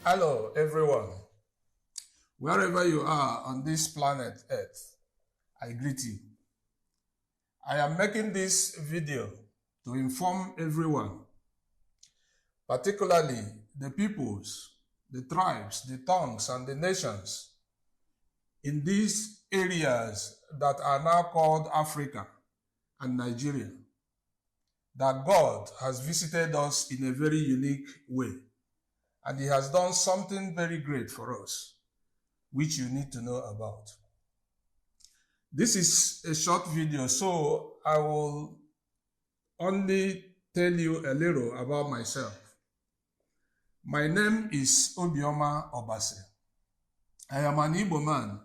Hello, everyone. Wherever you are on this planet Earth, I greet you. I am making this video to inform everyone, particularly the peoples, the tribes, the tongues, and the nations in these areas that are now called Africa and Nigeria, that God has visited us in a very unique way, and He has done something very great for us, which you need to know about. This is a short video, so I will only tell you a little about myself. My name is Obioma Obase. I am an Igbo man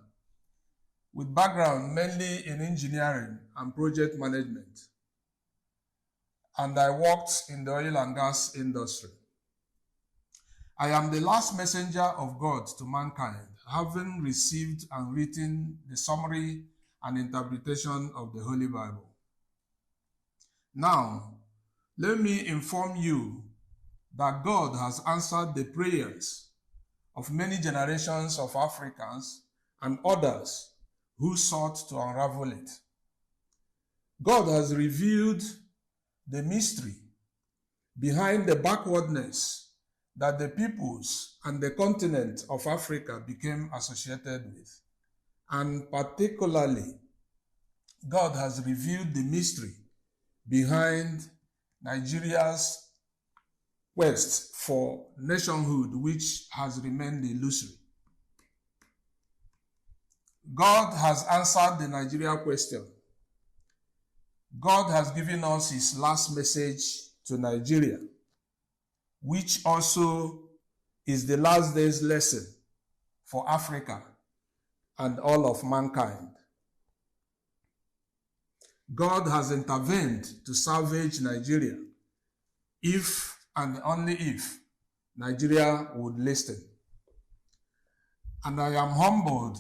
with background mainly in engineering and project management, and I worked in the oil and gas industry. I am the last messenger of God to mankind, having received and written the summary and interpretation of the Holy Bible. Now, let me inform you that God has answered the prayers of many generations of Africans and others who sought to unravel it. God has revealed the mystery behind the backwardness that the peoples and the continent of Africa became associated with. And particularly, God has revealed the mystery behind Nigeria's quest for nationhood, which has remained illusory. God has answered the Nigeria question. God has given us His last message to Nigeria, which also is the last day's lesson for Africa and all of mankind. God has intervened to salvage Nigeria if and only if Nigeria would listen. And I am humbled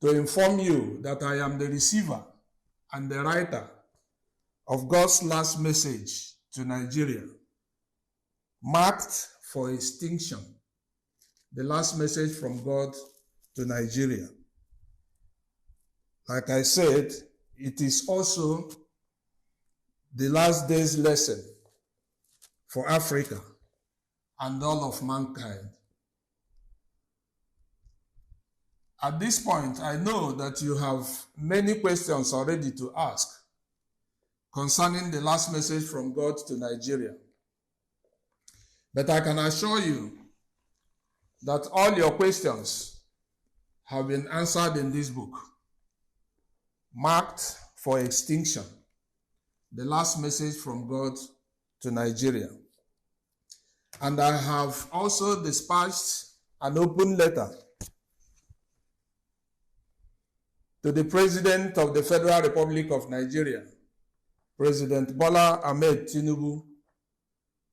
to inform you that I am the receiver and the writer of God's last message to Nigeria, marked for extinction, the last message from God to Nigeria. Like I said, it is also the last day's lesson for Africa and all of mankind. At this point, I know that you have many questions already to ask concerning the last message from God to Nigeria. But I can assure you that all your questions have been answered in this book, marked for extinction, the last message from God to Nigeria. And I have also dispatched an open letter to the President of the Federal Republic of Nigeria, President Bola Ahmed Tinubu,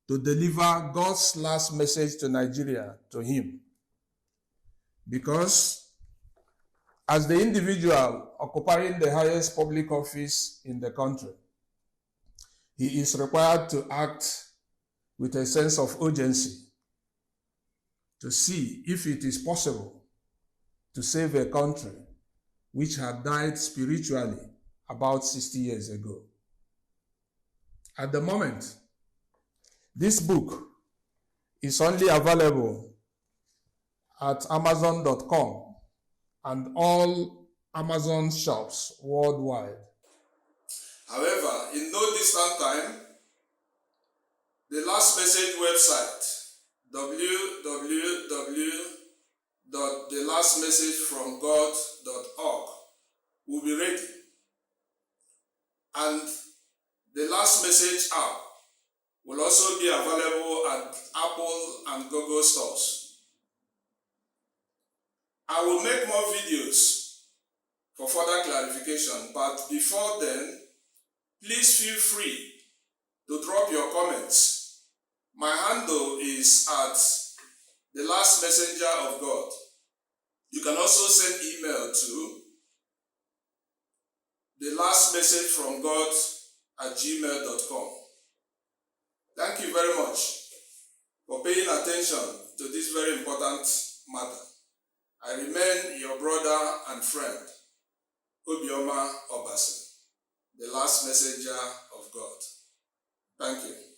to deliver God's last message to Nigeria to him. Because as the individual occupying the highest public office in the country, he is required to act with a sense of urgency to see if it is possible to save a country which had died spiritually about 60 years ago. At the moment, this book is only available at Amazon.com and all Amazon shops worldwide. However, in no distant time, the last message website, www.thelastmessagefromgod.org, will be ready. And the last message app will also be available at Apple and Google stores. I will make more videos for further clarification, but before then, please feel free to drop your comments. My handle is at The Last Messenger of God. You can also send email to thelastmessagefromgod@gmail.com. Thank you very much for paying attention attention to this very important matter. I remain your brother and friend, Obioma Obasi, the last messenger of God. Thank you.